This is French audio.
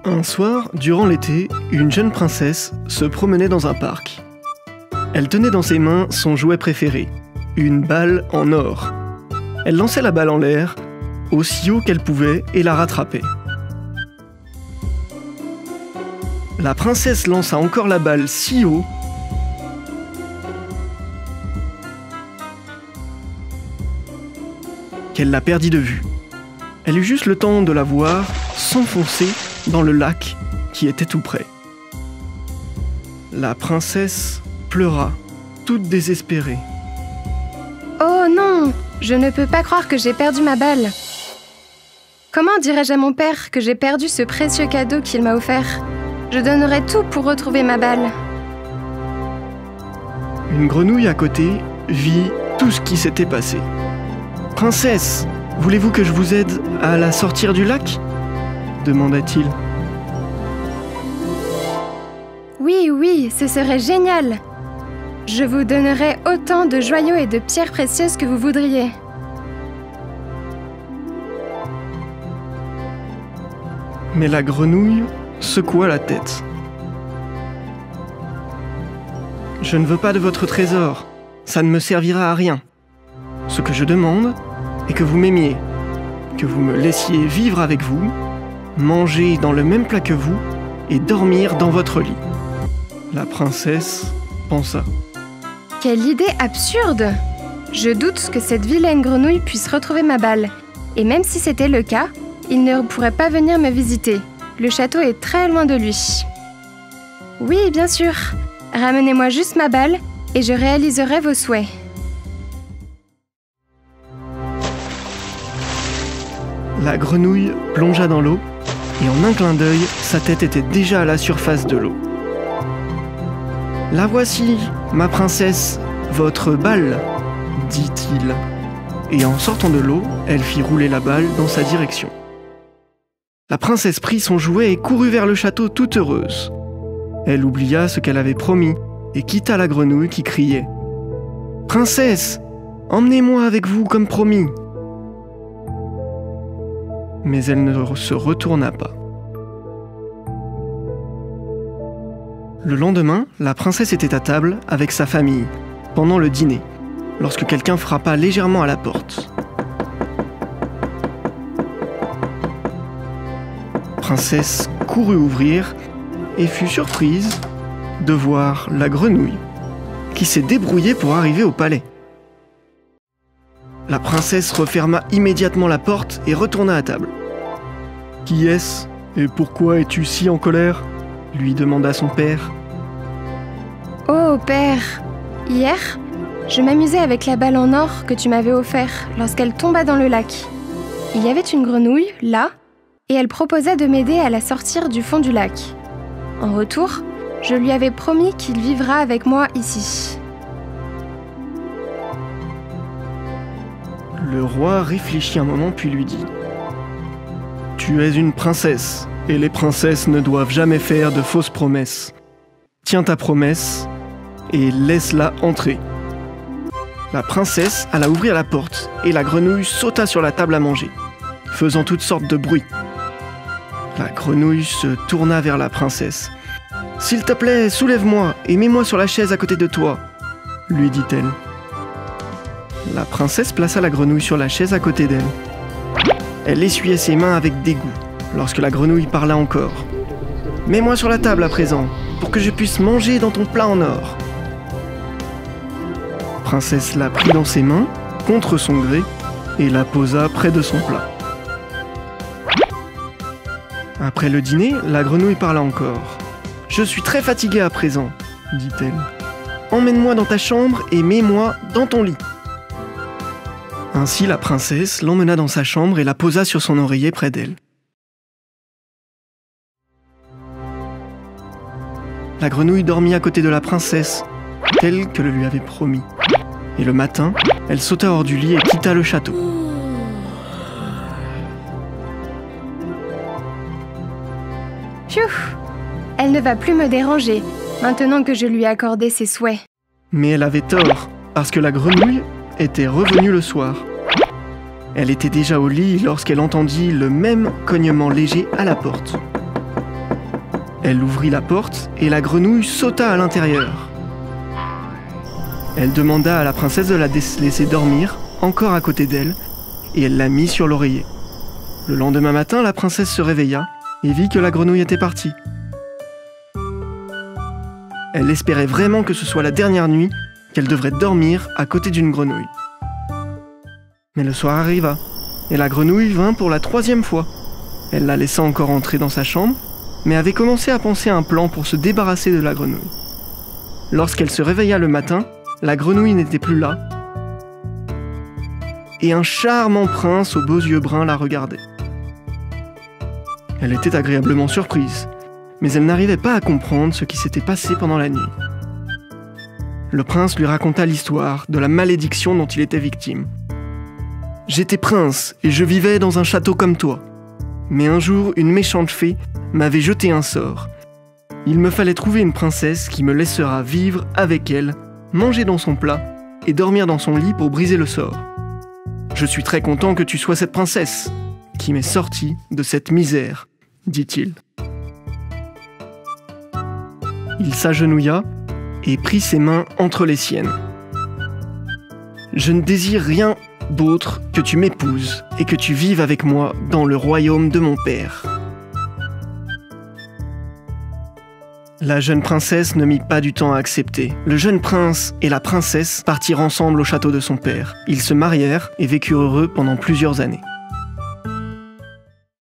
Un soir, durant l'été, une jeune princesse se promenait dans un parc. Elle tenait dans ses mains son jouet préféré, une balle en or. Elle lançait la balle en l'air, aussi haut qu'elle pouvait, et la rattrapait. La princesse lança encore la balle si haut qu'elle la perdit de vue. Elle eut juste le temps de la voir s'enfoncer dans le lac qui était tout près. La princesse pleura, toute désespérée. Oh non! Je ne peux pas croire que j'ai perdu ma balle. Comment dirais-je à mon père que j'ai perdu ce précieux cadeau qu'il m'a offert? Je donnerais tout pour retrouver ma balle. Une grenouille à côté vit tout ce qui s'était passé. « Princesse, voulez-vous que je vous aide à la sortir du lac ?» demanda-t-il. « Oui, ce serait génial. Je vous donnerai autant de joyaux et de pierres précieuses que vous voudriez. » Mais la grenouille secoua la tête. « Je ne veux pas de votre trésor, ça ne me servira à rien. Ce que je demande est que vous m'aimiez, que vous me laissiez vivre avec vous, manger dans le même plat que vous et dormir dans votre lit. » La princesse pensa. « Quelle idée absurde! Je doute que cette vilaine grenouille puisse retrouver ma balle. Et même si c'était le cas, il ne pourrait pas venir me visiter. Le château est très loin de lui. Oui, bien sûr. Ramenez-moi juste ma balle et je réaliserai vos souhaits. » La grenouille plongea dans l'eau et en un clin d'œil, sa tête était déjà à la surface de l'eau. « La voici, ma princesse, votre balle, dit-il. Et en sortant de l'eau, elle fit rouler la balle dans sa direction. La princesse prit son jouet et courut vers le château toute heureuse. Elle oublia ce qu'elle avait promis et quitta la grenouille qui criait « Princesse, emmenez-moi avec vous comme promis !» Mais elle ne se retourna pas. Le lendemain, la princesse était à table avec sa famille, pendant le dîner, lorsque quelqu'un frappa légèrement à la porte. La princesse courut ouvrir et fut surprise de voir la grenouille qui s'est débrouillée pour arriver au palais. La princesse referma immédiatement la porte et retourna à table. « Qui est-ce et pourquoi es-tu si en colère ?» lui demanda son père. « Oh, père, hier, je m'amusais avec la balle en or que tu m'avais offerte lorsqu'elle tomba dans le lac. Il y avait une grenouille, là, et elle proposait de m'aider à la sortir du fond du lac. En retour, je lui avais promis qu'il vivra avec moi ici. » Le roi réfléchit un moment puis lui dit « Tu es une princesse, et les princesses ne doivent jamais faire de fausses promesses. Tiens ta promesse et laisse-la entrer. » La princesse alla ouvrir la porte et la grenouille sauta sur la table à manger, faisant toutes sortes de bruits. La grenouille se tourna vers la princesse. « S'il te plaît, soulève-moi et mets-moi sur la chaise à côté de toi, » lui dit-elle. La princesse plaça la grenouille sur la chaise à côté d'elle. Elle essuyait ses mains avec dégoût lorsque la grenouille parla encore. « Mets-moi sur la table à présent, pour que je puisse manger dans ton plat en or. » La princesse la prit dans ses mains, contre son gré, et la posa près de son plat. Après le dîner, la grenouille parla encore. « Je suis très fatiguée à présent, » dit-elle. « Emmène-moi dans ta chambre et mets-moi dans ton lit. » Ainsi, la princesse l'emmena dans sa chambre et la posa sur son oreiller près d'elle. La grenouille dormit à côté de la princesse, tel que le lui avait promis. Et le matin, elle sauta hors du lit et quitta le château. Pfiou! Elle ne va plus me déranger, maintenant que je lui ai accordé ses souhaits. Mais elle avait tort, parce que la grenouille était revenue le soir. Elle était déjà au lit lorsqu'elle entendit le même cognement léger à la porte. Elle ouvrit la porte et la grenouille sauta à l'intérieur. Elle demanda à la princesse de la laisser dormir, encore à côté d'elle, et elle la mit sur l'oreiller. Le lendemain matin, la princesse se réveilla et vit que la grenouille était partie. Elle espérait vraiment que ce soit la dernière nuit qu'elle devrait dormir à côté d'une grenouille. Mais le soir arriva, et la grenouille vint pour la 3e fois. Elle la laissa encore entrer dans sa chambre, mais avait commencé à penser à un plan pour se débarrasser de la grenouille. Lorsqu'elle se réveilla le matin, la grenouille n'était plus là, et un charmant prince aux beaux yeux bruns la regardait. Elle était agréablement surprise, mais elle n'arrivait pas à comprendre ce qui s'était passé pendant la nuit. Le prince lui raconta l'histoire de la malédiction dont il était victime. « J'étais prince et je vivais dans un château comme toi. Mais un jour, une méchante fée m'avait jeté un sort. Il me fallait trouver une princesse qui me laissera vivre avec elle, manger dans son plat et dormir dans son lit pour briser le sort. Je suis très content que tu sois cette princesse qui m'est sortie de cette misère, dit-il. Il s'agenouilla et prit ses mains entre les siennes. Je ne désire rien d'autre que tu m'épouses et que tu vives avec moi dans le royaume de mon père. La jeune princesse ne mit pas du temps à accepter. Le jeune prince et la princesse partirent ensemble au château de son père. Ils se marièrent et vécurent heureux pendant plusieurs années.